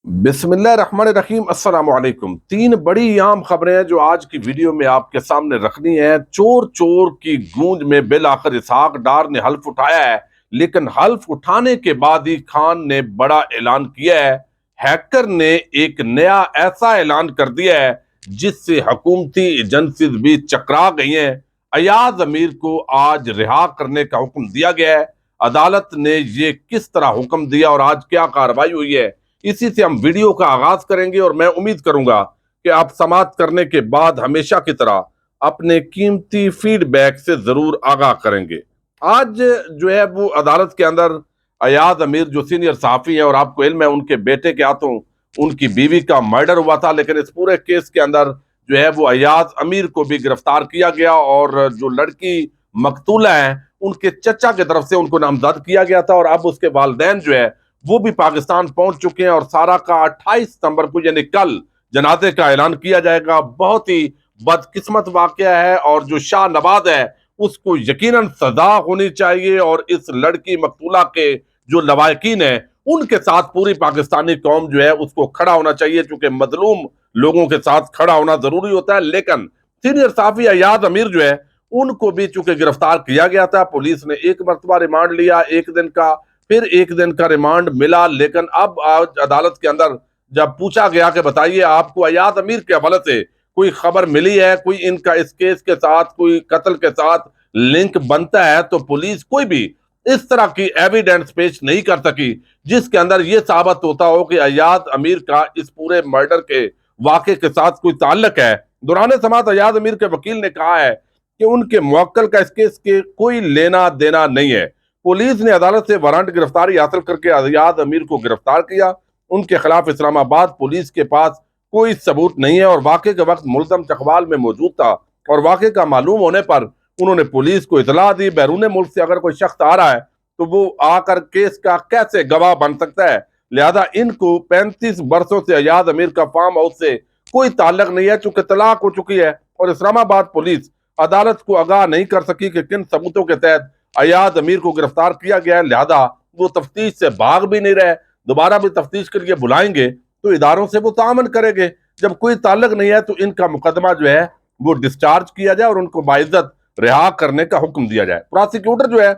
بسم اللہ الرحمن الرحیم۔ السلام علیکم۔ تین بڑی اہم خبریں ہیں جو آج کی ویڈیو میں آپ کے سامنے رکھنی ہیں۔ چور چور کی گونج میں بالآخر اسحاق ڈار نے حلف اٹھایا ہے، لیکن حلف اٹھانے کے بعد ہی خان نے بڑا اعلان کیا ہے۔ ہیکر نے ایک نیا ایسا اعلان کر دیا ہے جس سے حکومتی ایجنسیز بھی چکرا گئی ہیں۔ ایاز امیر کو آج رہا کرنے کا حکم دیا گیا ہے۔ عدالت نے یہ کس طرح حکم دیا اور آج کیا کارروائی ہوئی ہے، اسی سے ہم ویڈیو کا آغاز کریں گے، اور میں امید کروں گا کہ آپ سماعت کرنے کے بعد ہمیشہ کی طرح اپنے قیمتی فیڈ بیک سے ضرور آگاہ کریں گے۔ آج جو ہے وہ عدالت کے اندر ایاز امیر جو سینئر صحافی ہیں، اور آپ کو علم ہے ان کے بیٹے کے ہاتھوں ان کی بیوی کا مرڈر ہوا تھا، لیکن اس پورے کیس کے اندر جو ہے وہ ایاز امیر کو بھی گرفتار کیا گیا، اور جو لڑکی مقتولہ ہیں ان کے چچا کی طرف سے ان کو نامزد کیا گیا تھا، اور اب اس کے والدین جو ہے وہ بھی پاکستان پہنچ چکے ہیں، اور سارا کا 28 ستمبر کو یعنی کل جنازے کا اعلان کیا جائے گا۔ بہت ہی بدقسمت واقعہ ہے، اور جو شاہ نواز ہے اس کو یقیناً سزا ہونی چاہیے، اور اس لڑکی مقتولہ کے جو لواحقین ہیں ان کے ساتھ پوری پاکستانی قوم جو ہے اس کو کھڑا ہونا چاہیے، چونکہ مظلوم لوگوں کے ساتھ کھڑا ہونا ضروری ہوتا ہے۔ لیکن سینئر صحافی ایاز امیر جو ہے ان کو بھی چونکہ گرفتار کیا گیا تھا، پولیس نے ایک مرتبہ ریمانڈ لیا 1 دن کا، پھر 1 دن کا ریمانڈ ملا، لیکن اب آج عدالت کے اندر جب پوچھا گیا کہ بتائیے آپ کو ایاز امیر کے حوالے سے کوئی خبر ملی ہے، کوئی ان کا اس کیس کے ساتھ کوئی قتل کے ساتھ لنک بنتا ہے، تو پولیس کوئی بھی اس طرح کی ایویڈنس پیش نہیں کر سکی جس کے اندر یہ ثابت ہوتا ہو کہ ایاز امیر کا اس پورے مرڈر کے واقعے کے ساتھ کوئی تعلق ہے۔ دوران سماعت ایاز امیر کے وکیل نے کہا ہے کہ ان کے موکل کا اس کیس کے کوئی لینا دینا نہیں ہے۔ پولیس نے عدالت سے وارنٹ گرفتاری حاصل کر کے ایاز امیر کو گرفتار کیا۔ ان کے خلاف اسلام آباد پولیس کے پاس کوئی ثبوت نہیں ہے، اور واقعے کے وقت ملزم چکوال میں موجود تھا، اور واقعے کا معلوم ہونے پر انہوں نے پولیس کو اطلاع دی۔ بیرون ملک سے اگر کوئی شخص آ رہا ہے تو وہ آ کر کیس کا کیسے گواہ بن سکتا ہے؟ لہذا ان کو 35 برسوں سے ایاز امیر کا فارم ہاؤس سے کوئی تعلق نہیں ہے، چونکہ طلاق ہو چکی ہے، اور اسلام آباد پولیس عدالت کو آگاہ نہیں کر سکی کہ کن ثبوتوں کے تحت ایاز امیر کو گرفتار کیا گیا ہے۔ لہذا وہ تفتیش سے بھاگ بھی نہیں رہے، دوبارہ بھی تفتیش کے لیے بلائیں گے تو اداروں سے وہ تعاون کریں گے۔ جب کوئی تعلق نہیں ہے تو ان کا مقدمہ جو ہے وہ ڈسچارج کیا جائے اور ان کو باعزت رہا کرنے کا حکم دیا جائے۔ پراسیکیوٹر جو ہے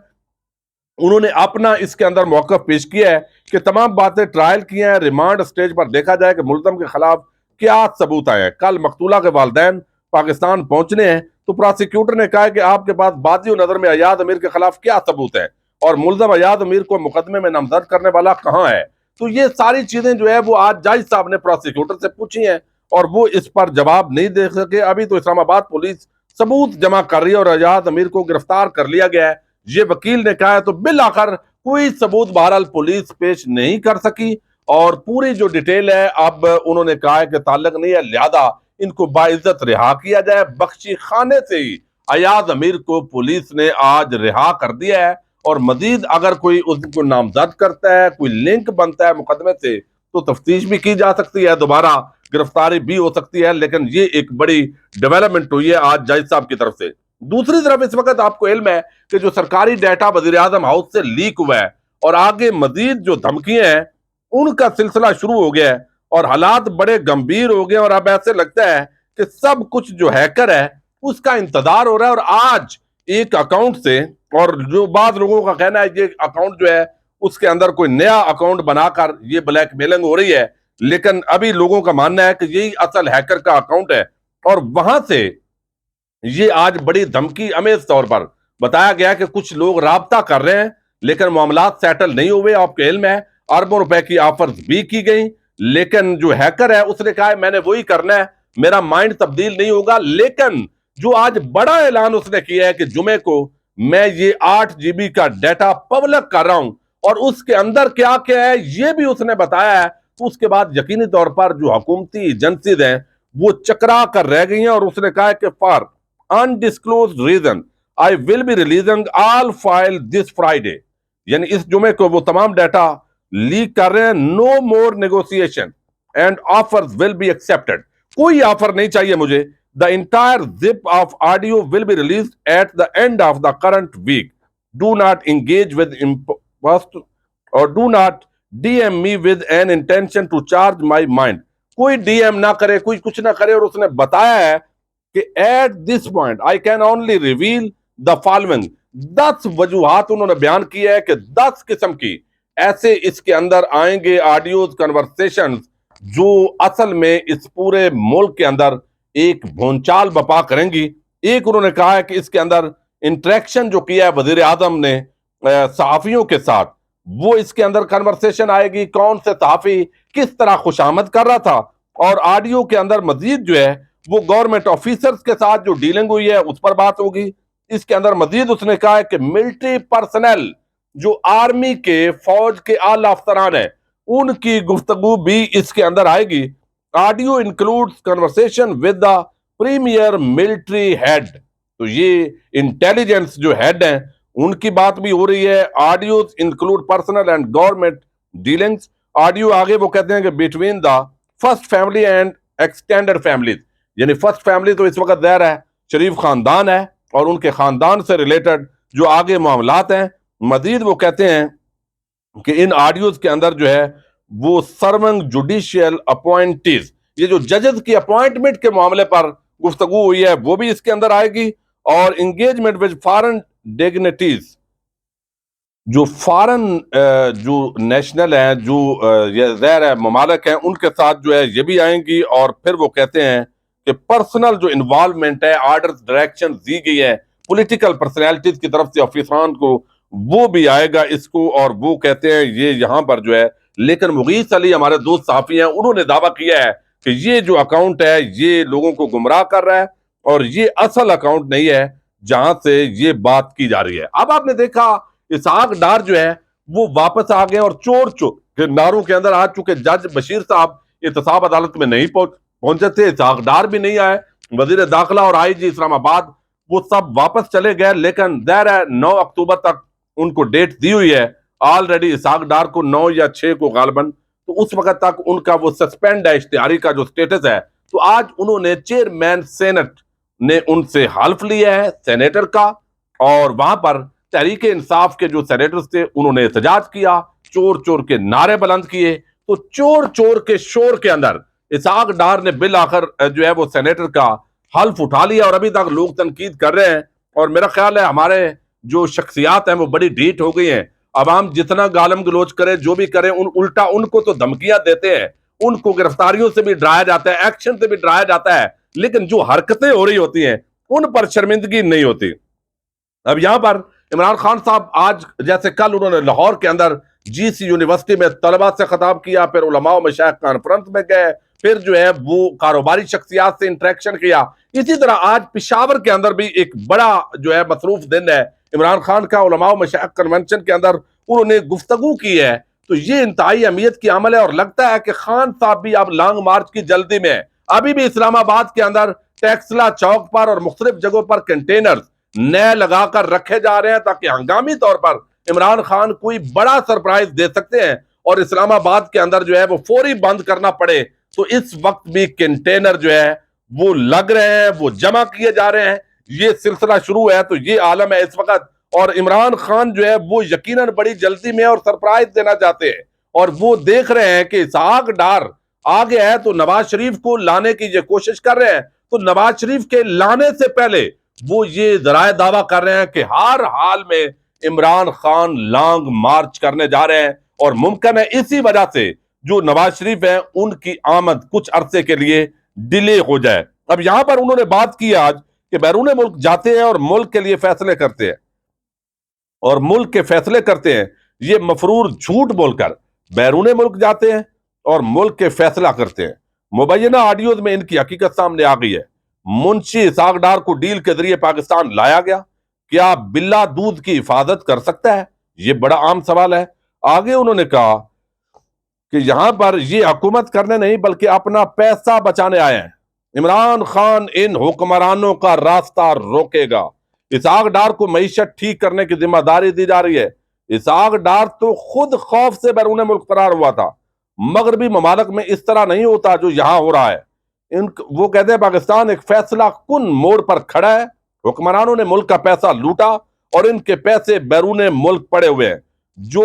انہوں نے اپنا اس کے اندر موقف پیش کیا ہے کہ تمام باتیں ٹرائل کی ہیں، ریمانڈ سٹیج پر دیکھا جائے کہ ملزم کے خلاف کیا ثبوت آئے ہیں۔ کل مقتولہ کے والدین پاکستان پہنچنے ہیں، تو پراسیکیوٹر نے کہا ہے کہ آپ کے پاس بادی و نظر میں ایاز امیر کے خلاف کیا ثبوت ہے، اور ملزم ایاز امیر کو مقدمے میں نامزد کرنے والا کہاں ہے؟ تو یہ ساری چیزیں جو ہے وہ آج جج صاحب نے پراسیکیوٹر سے پوچھی ہیں، اور وہ اس پر جواب نہیں دے سکے۔ ابھی تو اسلام آباد پولیس ثبوت جمع کر رہی ہے، اور ایاز امیر کو گرفتار کر لیا گیا ہے، یہ وکیل نے کہا ہے۔ تو بالآخر کوئی ثبوت بہرحال پولیس پیش نہیں کر سکی، اور پوری جو ڈیٹیل ہے اب انہوں نے کہا ہے کہ تعلق نہیں ہے، لہذا ان کو باعزت رہا کیا جائے۔ بخشی خانے سے ہی ایاز امیر کو پولیس نے آج رہا کر دیا ہے، اور مزید اگر کوئی اس کو نامزد کرتا ہے، کوئی لنک بنتا ہے مقدمے سے، تو تفتیش بھی کی جا سکتی ہے، دوبارہ گرفتاری بھی ہو سکتی ہے۔ لیکن یہ ایک بڑی ڈیولپمنٹ ہوئی ہے آج جج صاحب کی طرف سے۔ دوسری طرف اس وقت آپ کو علم ہے کہ جو سرکاری ڈیٹا وزیر اعظم ہاؤس سے لیک ہوا ہے، اور آگے مزید جو دھمکیاں ہیں ان کا سلسلہ شروع ہو گیا ہے، اور حالات بڑے گمبھیر ہو گئے، اور اب ایسے لگتا ہے کہ سب کچھ جو ہیکر ہے اس کا انتظار ہو رہا ہے۔ اور آج ایک اکاؤنٹ سے، اور جو بعض لوگوں کا کہنا ہے یہ اکاؤنٹ جو ہے اس کے اندر کوئی نیا اکاؤنٹ بنا کر یہ بلیک میلنگ ہو رہی ہے، لیکن ابھی لوگوں کا ماننا ہے کہ یہی اصل ہیکر کا اکاؤنٹ ہے، اور وہاں سے یہ آج بڑی دھمکی امیز طور پر بتایا گیا کہ کچھ لوگ رابطہ کر رہے ہیں، لیکن معاملات سیٹل نہیں ہوئے۔ آپ کے علم ہے اربوں روپے کی آفرز بھی کی گئیں، لیکن جو ہیکر ہے اس نے کہا ہے میں نے وہی کرنا ہے، میرا مائنڈ تبدیل نہیں ہوگا۔ لیکن جو آج بڑا اعلان اس نے کیا ہے کہ جمعے کو میں یہ 8 GB کا ڈیٹا پبلک کر رہا ہوں، اور اس کے اندر کیا کیا ہے یہ بھی اس نے بتایا ہے، تو اس کے بعد یقینی طور پر جو حکومتی ایجنسیز ہیں وہ چکرا کر رہ گئی ہیں، اور اس نے کہا ہے کہ for undisclosed reason I will be releasing all file this Friday، یعنی اس جمعے کو وہ تمام ڈیٹا لیک کر رہے ہیں۔ no more negotiation and offers will be accepted، کوئی آفر نہیں چاہیے مجھے۔ the entire zip of audio will be released at the end of the current week، do not engage with impost or do not DM me with an intention to charge my mind. کوئی DM نہ کرے, کوئی کچھ نہ کرے, اور اس نے بتایا ہے کہ at this point I can only reveal the following. 10 وجوہات انہوں نے بیان کی ہے کہ 10 قسم کی ایسے اس کے اندر آئیں گے آڈیوز, کنورسیشنز, جو اصل میں اس پورے ملک کے اندر ایک بھونچال بپا کریں گی. ایک انہوں نے کہا ہے کہ اس کے اندر انٹریکشن جو کیا ہے وزیر اعظم نے صحافیوں کے ساتھ, وہ اس کے اندر کنورسیشن آئے گی, کون سے صحافی کس طرح خوش آمد کر رہا تھا. اور آڈیو کے اندر مزید جو ہے وہ گورنمنٹ آفیسرز کے ساتھ جو ڈیلنگ ہوئی ہے اس پر بات ہوگی. اس کے اندر مزید اس نے کہا ہے کہ ملٹری پرسنل جو آرمی کے, فوج کے اعلی افسران ہیں, ان کی گفتگو بھی اس کے اندر آئے گی. Audio includes conversation with the premier military head. تو یہ انٹیلیجنس جو ہیڈ ہیں ان کی بات بھی ہو رہی ہے. Audios include personal and government dealings. Audio آگے وہ کہتے ہیں کہ between the first family and extended families, یعنی فرسٹ فیملی تو اس وقت ظاہر ہے شریف خاندان ہے اور ان کے خاندان سے ریلیٹڈ جو آگے معاملات ہیں. مزید وہ کہتے ہیں کہ ان آڈیوز کے اندر جو ہے وہ سرونگ جوڈیشیل اپوائنٹیز, یہ جو ججز کی اپوائنٹمنٹ کے معاملے پر گفتگو ہوئی ہے وہ بھی اس کے اندر آئے گی. اور انگیجمنٹ ود فارن ڈیگنیٹیز, جو فارن جو نیشنل ہیں, جو غیر ہے ممالک ہیں, ان کے ساتھ جو ہے یہ بھی آئیں گی. اور پھر وہ کہتے ہیں کہ پرسنل جو انوالومنٹ ہے, آرڈرز, ڈائریکشن دی گئی ہے پولیٹیکل پرسنالٹیز کی طرف سے آفیسران کو, وہ بھی آئے گا اس کو. اور وہ کہتے ہیں یہ یہاں پر جو ہے, لیکن مغیث علی ہمارے دوست صحافی ہیں, انہوں نے دعویٰ کیا ہے کہ یہ جو اکاؤنٹ ہے یہ لوگوں کو گمراہ کر رہا ہے اور یہ اصل اکاؤنٹ نہیں ہے جہاں سے یہ بات کی جا رہی ہے. اب آپ نے دیکھا اسحاق ڈار جو ہے وہ واپس آ گئے اور چور کے ناروں کے اندر آ چکے. جج بشیر صاحب احتساب عدالت میں نہیں پہنچے تھے, اسحاق ڈار بھی نہیں آئے, وزیر داخلہ اور IG اسلام آباد وہ سب واپس چلے گئے. لیکن ظاہر ہے 9 اکتوبر تک ان کو ڈیٹ دی ہوئی ہے آلریڈی, اسحاق ڈار کو 9 یا 6 کو غالباً, تو اس وقت تک ان کا وہ سسپینڈ ہے, اشتہاری کا جو سٹیٹس ہے. تو آج انہوں نے چیئرمین سینٹ نے ان سے حلف لیا ہے, سینیٹر کا, اور وہاں پر تحریک انصاف کے جو سینیٹرز تھے انہوں نے احتجاج کیا, چور چور کے نعرے بلند کیے. تو چور چور کے شور کے اندر اسحاق ڈار نے بالآخر جو ہے وہ سینیٹر کا حلف اٹھا لیا, اور ابھی تک لوگ تنقید کر رہے ہیں. اور میرا خیال ہے ہمارے جو شخصیات ہیں وہ بڑی ڈھیٹ ہو گئی ہیں. عوام جتنا گالم گلوچ کرے, جو بھی کرے, الٹا ان کو تو دھمکیاں دیتے ہیں, ان کو گرفتاریوں سے بھی ڈرایا جاتا ہے, ایکشن سے بھی ڈرایا جاتا ہے, لیکن جو حرکتیں ہو رہی ہوتی ہیں ان پر شرمندگی نہیں ہوتی. اب یہاں پر عمران خان صاحب آج جیسے کل انہوں نے لاہور کے اندر GC یونیورسٹی میں طلباء سے خطاب کیا, پھر علماء و مشائخ کانفرنس میں گئے, پھر جو ہے وہ کاروباری شخصیات سے انٹریکشن کیا. اسی طرح آج پشاور کے اندر بھی ایک بڑا جو ہے مصروف دن ہے عمران خان کا, علماء و مشائخ کنونشن کے اندر انہوں نے گفتگو کی ہے. تو یہ انتہائی اہمیت کی عمل ہے, اور لگتا ہے کہ خان صاحب بھی اب لانگ مارچ کی جلدی میں ہے. ابھی بھی اسلام آباد کے اندر ٹیکسلا چوک پر اور مختلف جگہوں پر کنٹینرز نئے لگا کر رکھے جا رہے ہیں تاکہ ہنگامی طور پر عمران خان کوئی بڑا سرپرائز دے سکتے ہیں اور اسلام آباد کے اندر جو ہے وہ فوری بند کرنا پڑے. تو اس وقت بھی کنٹینر جو ہے وہ لگ رہے ہیں, وہ جمع کیے جا رہے ہیں, یہ سلسلہ شروع ہے. تو یہ عالم ہے اس وقت, اور عمران خان جو ہے وہ یقیناً بڑی جلدی میں اور سرپرائز دینا چاہتے ہیں, اور وہ دیکھ رہے ہیں کہ اسحاق ڈار آگے ہے تو نواز شریف کو لانے کی یہ کوشش کر رہے ہیں. تو نواز شریف کے لانے سے پہلے وہ یہ ذرائع دعویٰ کر رہے ہیں کہ ہر حال میں عمران خان لانگ مارچ کرنے جا رہے ہیں, اور ممکن ہے اسی وجہ سے جو نواز شریف ہیں ان کی آمد کچھ عرصے کے لیے ڈیلے ہو جائے. اب یہاں پر انہوں نے بات کی آج کہ بیرون ملک جاتے ہیں اور ملک کے لیے فیصلے کرتے ہیں, اور ملک کے فیصلے کرتے ہیں, یہ مفرور جھوٹ بول کر بیرون ملک جاتے ہیں اور ملک کے فیصلہ کرتے ہیں. مبینہ آڈیوز میں ان کی حقیقت سامنے آ گئی ہے. منشی اسحاق ڈار کو ڈیل کے ذریعے پاکستان لایا گیا, کیا بلا دودھ کی حفاظت کر سکتا ہے؟ یہ بڑا عام سوال ہے. آگے انہوں نے کہا کہ یہاں پر یہ حکومت کرنے نہیں بلکہ اپنا پیسہ بچانے آئے ہیں. عمران خان ان حکمرانوں کا راستہ روکے گا. اسحاق ڈار کو معیشت ٹھیک کرنے کی ذمہ داری دی جا رہی ہے. اسحاق ڈار تو خود خوف سے بیرون ملک فرار ہوا تھا. مغربی ممالک میں اس طرح نہیں ہوتا جو یہاں ہو رہا ہے. وہ کہتے ہیں پاکستان ایک فیصلہ کن موڑ پر کھڑا ہے. حکمرانوں نے ملک کا پیسہ لوٹا اور ان کے پیسے بیرون ملک پڑے ہوئے ہیں. جو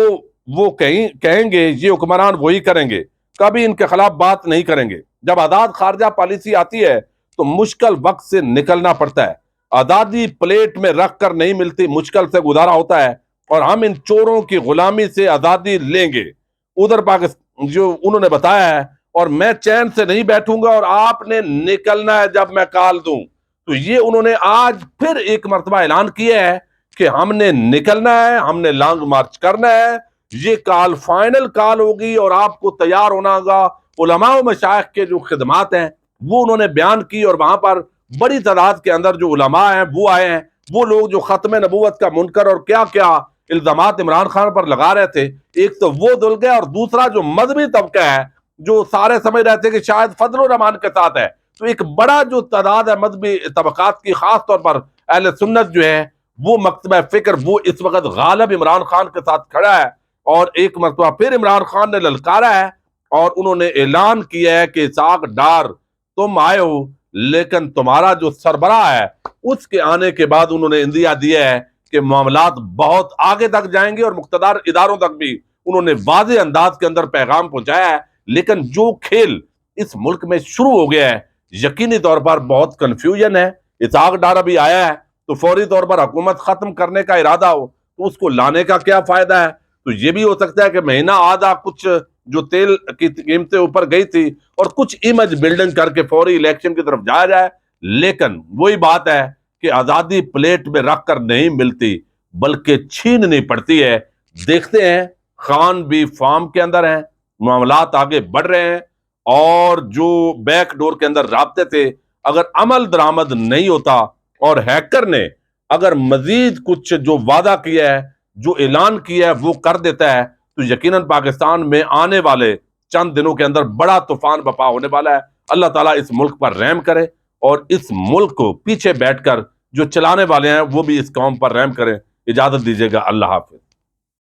وہ کہیں گے یہ حکمران وہی کریں گے، کبھی ان کے خلاف بات نہیں کریں گے۔ جب آزاد خارجہ پالیسی آتی ہے تو مشکل وقت سے نکلنا پڑتا ہے، آزادی پلیٹ میں رکھ کر نہیں ملتی، مشکل سے گزارا ہوتا ہے، اور ہم ان چوروں کی غلامی سے آزادی لیں گے۔ ادھر پاکستان جو انہوں نے بتایا ہے، اور میں چین سے نہیں بیٹھوں گا اور آپ نے نکلنا ہے جب میں کال دوں۔ تو یہ انہوں نے آج پھر ایک مرتبہ اعلان کیا ہے کہ ہم نے نکلنا ہے، ہم نے لانگ مارچ کرنا ہے، یہ کال فائنل کال ہوگی اور آپ کو تیار ہونا ہوگا۔ علماء و مشائخ کے جو خدمات ہیں وہ انہوں نے بیان کی، اور وہاں پر بڑی تعداد کے اندر جو علماء ہیں وہ آئے ہیں، وہ لوگ جو ختم نبوت کا منکر اور کیا کیا الزامات عمران خان پر لگا رہے تھے، ایک تو وہ دھل گئے، اور دوسرا جو مذہبی طبقہ ہے جو سارے سمجھ رہے تھے کہ شاید فضل الرحمان کے ساتھ ہے، تو ایک بڑا جو تعداد ہے مذہبی طبقات کی، خاص طور پر اہل سنت جو ہے وہ مکتبہ فکر وہ اس وقت غالب عمران خان کے ساتھ کھڑا ہے، اور ایک مرتبہ پھر عمران خان نے للکارا ہے اور انہوں نے اعلان کیا ہے کہ اسحاق ڈار تم آئے ہو، لیکن تمہارا جو سربراہ ہے اس کے آنے کے بعد انہوں نے اندیا دیا ہے کہ معاملات بہت آگے تک جائیں گے، اور مقتدر اداروں تک بھی انہوں نے واضح انداز کے اندر پیغام پہنچایا ہے۔ لیکن جو کھیل اس ملک میں شروع ہو گیا ہے، یقینی طور پر بہت کنفیوژن ہے۔ اسحاق ڈار ابھی آیا ہے تو فوری طور پر حکومت ختم کرنے کا ارادہ ہو تو اس کو لانے کا کیا فائدہ ہے؟ تو یہ بھی ہو سکتا ہے کہ مہینہ آدھا کچھ جو تیل کی قیمتیں اوپر گئی تھی اور کچھ امیج بلڈنگ کر کے فوری الیکشن کی طرف جایا جائے، لیکن وہی بات ہے کہ آزادی پلیٹ میں رکھ کر نہیں ملتی بلکہ چھیننی پڑتی ہے۔ دیکھتے ہیں، خان بھی فارم کے اندر ہیں، معاملات آگے بڑھ رہے ہیں، اور جو بیک ڈور کے اندر رابطے تھے اگر عمل درآمد نہیں ہوتا اور ہیکر نے اگر مزید کچھ جو وعدہ کیا ہے، جو اعلان کیا ہے وہ کر دیتا ہے، تو یقیناً پاکستان میں آنے والے چند دنوں کے اندر بڑا طوفان بپا ہونے والا ہے۔ اللہ تعالیٰ اس ملک پر رحم کرے، اور اس ملک کو پیچھے بیٹھ کر جو چلانے والے ہیں وہ بھی اس قوم پر رحم کریں۔ اجازت دیجیے گا، اللہ حافظ۔